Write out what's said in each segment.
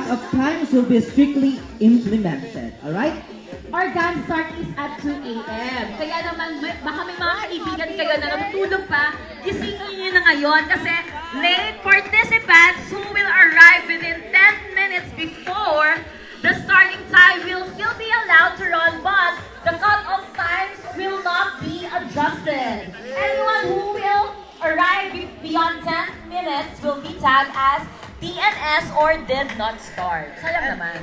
of times will be strictly implemented. Alright? Our dance start is at 2 a.m. Kaya naman, baka may mga kaibigan kayo na natutulog pa, gisingin nyo na ngayon kasi late participants who will arrive within 10 minutes before the starting time will still be allowed to run, but the cut-off times will not be adjusted. Anyone who will arrive beyond 10 minutes will be tagged as DNS or did not start. Sayang naman.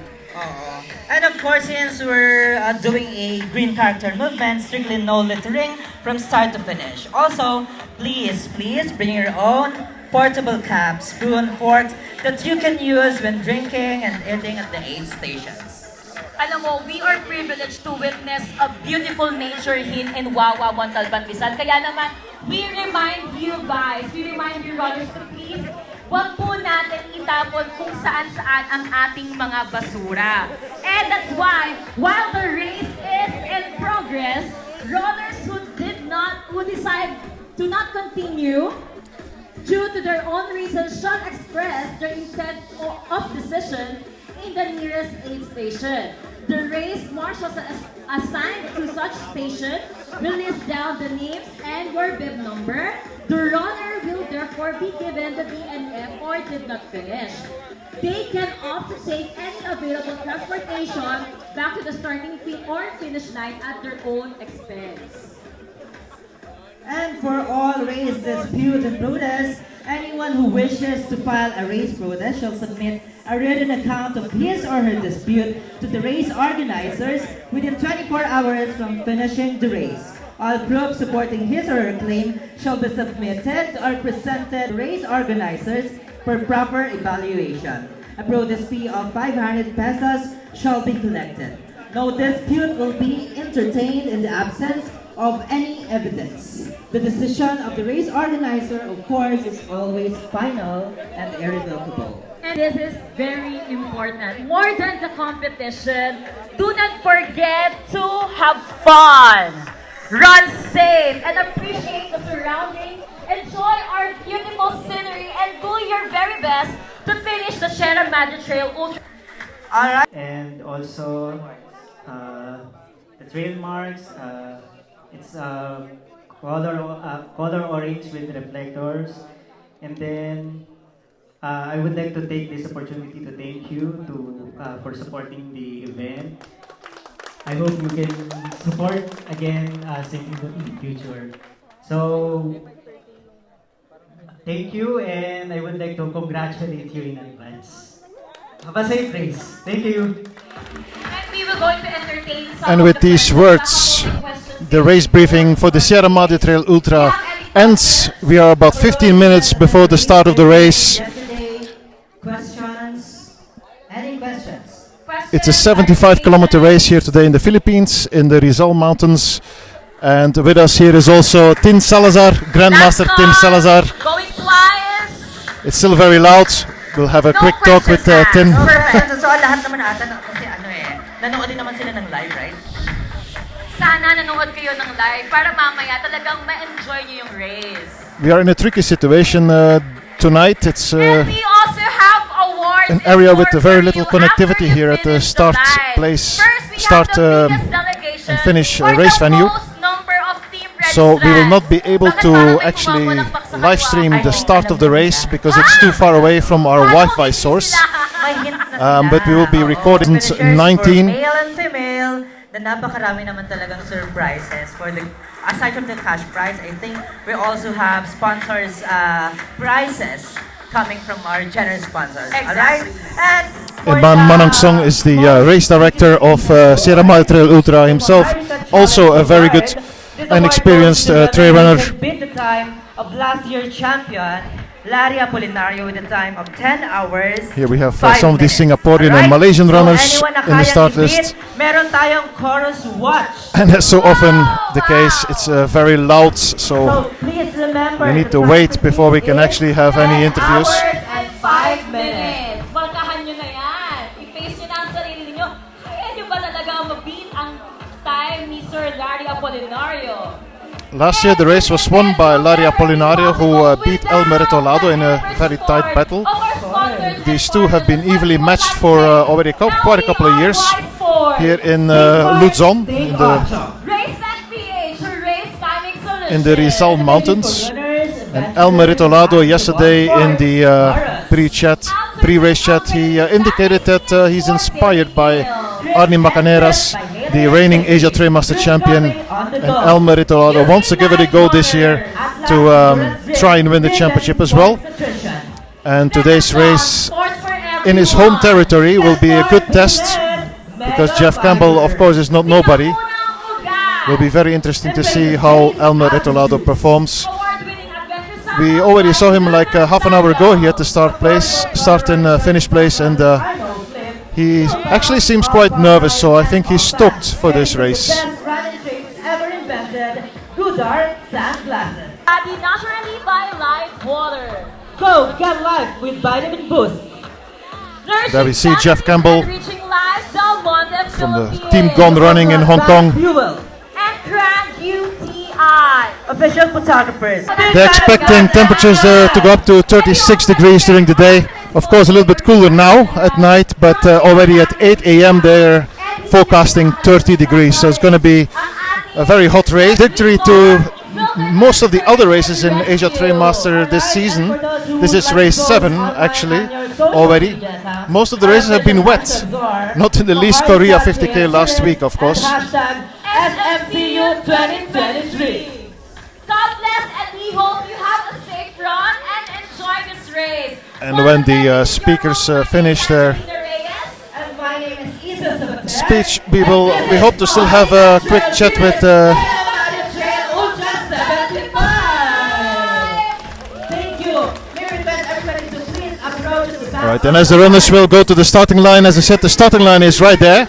And of course, since we're doing a green character movement, strictly no littering from start to finish. Also, please bring your own portable cup, spoon, forks that you can use when drinking and eating at the aid stations. Alam mo, we are privileged to witness a beautiful nature in Wawa, Montalban, Rizal. Kaya naman, we remind you guys, we remind you runners to please, huwag po natin itapon kung saan-saan ang ating mga basura. And that's why, while the race is in progress, runners who decide to not continue due to their own reasons should express their intent of decision in the nearest aid station. The race marshals assigned to such station will list down the names and your bib number. The runner will therefore be given the DNF or did not finish. They can opt to take any available transportation back to the starting or finish line at their own expense. And for all race dispute and protest, anyone who wishes to file a race protest shall submit a written account of his or her dispute to the race organizers within 24 hours from finishing the race. All proof supporting his or her claim shall be submitted or presented to race organizers for proper evaluation. A protest fee of 500 pesos shall be collected. No dispute will be entertained in the absence of any evidence. The decision of the race organizer, of course, is always final and irrevocable. And this is very important. More than the competition, do not forget to have fun. Run safe and appreciate the surrounding. Enjoy our beautiful scenery and do your very best to finish the Sierra Madre Trail Ultra. Alright. And also the trail marks, it's color orange with reflectors. And then I would like to take this opportunity to thank you for supporting the event. I hope you can support again in the future. So thank you, and I would like to congratulate you in advance. Have a safe race. Thank you. And we were going to entertain some And of with the these friends words, that have questions. the race briefing for the Sierra Madre Trail Ultra ends. We are about 15 minutes before the start of the race. Yesterday, questions? Any questions? It's a 75-kilometer race here today in the Philippines, in the Rizal Mountains. And with us here is also Tim Salazar, Grandmaster Tim Salazar. Going twice. It's still very loud. We'll have a quick talk with Tim. Perfect. So lahat naman ata kasi nanood din naman sila ng live, right? Sana nanood kayo ng live para mamaya talagang ma-enjoy nyo yung race. We are in a tricky situation tonight. It's And we also have awards an area with very little connectivity here at the start place, start and finish race venue. So we will not be able to actually live stream the start of the race because it's too far away from our Wi-Fi source. But we will be recording 19. Male and female, na napakarami naman talagang surprises for the aside from the cash prize. I think we also have sponsors prizes coming from our generous sponsors. Exactly. Alright? And Iman Manangsong is the race director of Sierra Madre Trail Ultra himself, also a very good and experienced trail runner. Beat the time of last year's champion, Larry Apolinario, with a time of 10 hours. Here we have 5 some of the minutes. Singaporean and Malaysian runners in the start list. Meron tayong chorus watch. And as so often the case, it's very loud, so Please remember, we need to wait before we can actually have any interviews. 10 hours and 5 minutes. Balkahan nyo na yan. I-face nyo na ang sarili nyo. Kaya nyo ba talaga mag-beat ang time ni Sir Larry Apolinario? Last year the race was won by Larry Apolinario, who beat El Meritolado in a very tight battle. Our sponsors these two have been evenly matched for already quite a couple of years here in Luzon, in the Rizal Mountains. And Elmer Ritolado yesterday in the pre-race chat, he indicated that he's inspired by Arnie Macaneras, the reigning Asia Trail Master champion, and Elmer Ritolado wants to give it a go this year to try and win the championship as well. And today's race in his home territory will be a good test, because Jeff Campbell, of course, is not nobody. It will be very interesting to see how Elmer Ritolado performs. We already saw him like half an hour ago here at the start and finish place, and he actually seems quite nervous, so I think he's stoked for this race. Naturally by Life Water. Go get life with Vitamin Boost. There we see Jeff Campbell from the team Gone Running in Hong Kong. Official photographers. They're expecting temperatures to go up to 36 degrees during the day. Of course, a little bit cooler now at night, but already at 8 a.m. they're forecasting 30 degrees. So it's going to be a very hot race. Victory to most of the other races in Asia Trail Master this season. This is race 7 actually already. Most of the races have been wet, not in the least Korea 50k last week, of course. SMCU 2023. God bless, and we hope you have a safe run and enjoy this race. And when the speakers finish their speech, we hope to still have a quick chat with Alright, and as the runners will go to the starting line, as I said, the starting line is right there.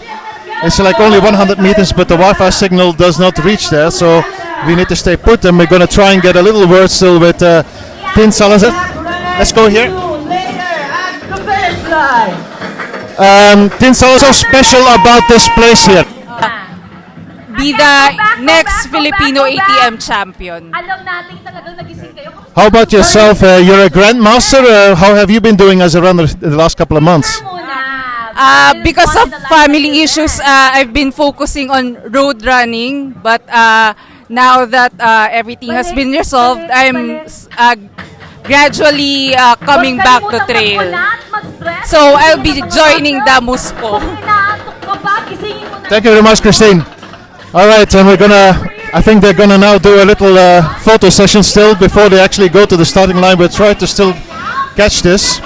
It's like only 100 meters, but the Wi-Fi signal does not reach there, so we need to stay put, and we're going to try and get a little word still with Tin Salazar. Let's go here. Tin Salazar, so special about this place here? Be the next Filipino ATM champion. How about yourself? You're a grandmaster. How have you been doing as a runner in the last couple of months? Because of family issues, I've been focusing on road running. But now that everything has been resolved, I'm gradually coming back to trail. So I'll be joining the MUSPO. Thank you very much, Christine. All right, and I think they're gonna now do a little photo session still before they actually go to the starting line. We'll try to still catch this.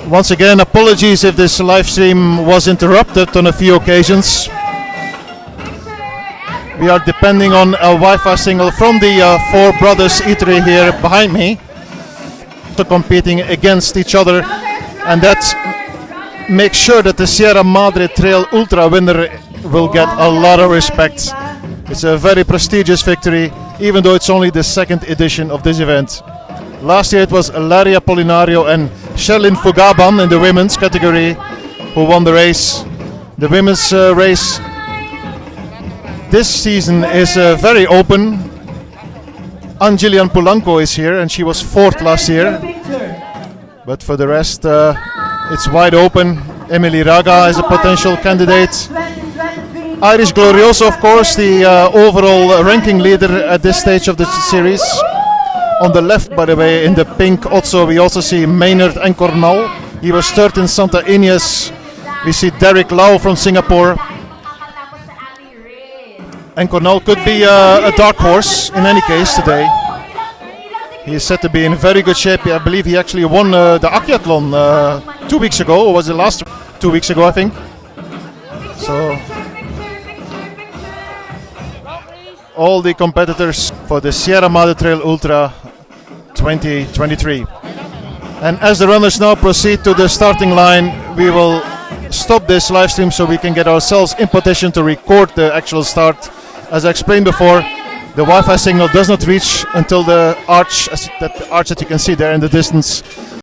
Once again, apologies if this live stream was interrupted on a few occasions. We are depending on a Wi-Fi signal from the Four Brothers Eatery here behind me, to competing against each other, and that makes sure that the Sierra Madre Trail Ultra winner will get a lot of respect. It's a very prestigious victory, even though it's only the second edition of this event. Last year it was Laria Polinario and Sherlyn Fugaban in the women's category who won the race. The women's race this season is very open. Angelian Pulanco is here, and she was 4th last year. But for the rest, it's wide open. Emily Raga is a potential candidate. Irish Glorioso, of course, the overall ranking leader at this stage of the series. On the left, by the way, in the pink, we also see Maynard Encornal. He was 3rd in Santa Ines. We see Derek Lau from Singapore. Encornal could be a dark horse in any case today. He is said to be in very good shape. I believe he actually won the Akiathlon 2 weeks ago, or was it last 2 weeks ago, I think. So all the competitors for the Sierra Madre Trail Ultra 2023. And as the runners now proceed to the starting line, we will stop this live stream so we can get ourselves in position to record the actual start. As I explained before, the Wi-Fi signal does not reach until the arch that you can see there in the distance.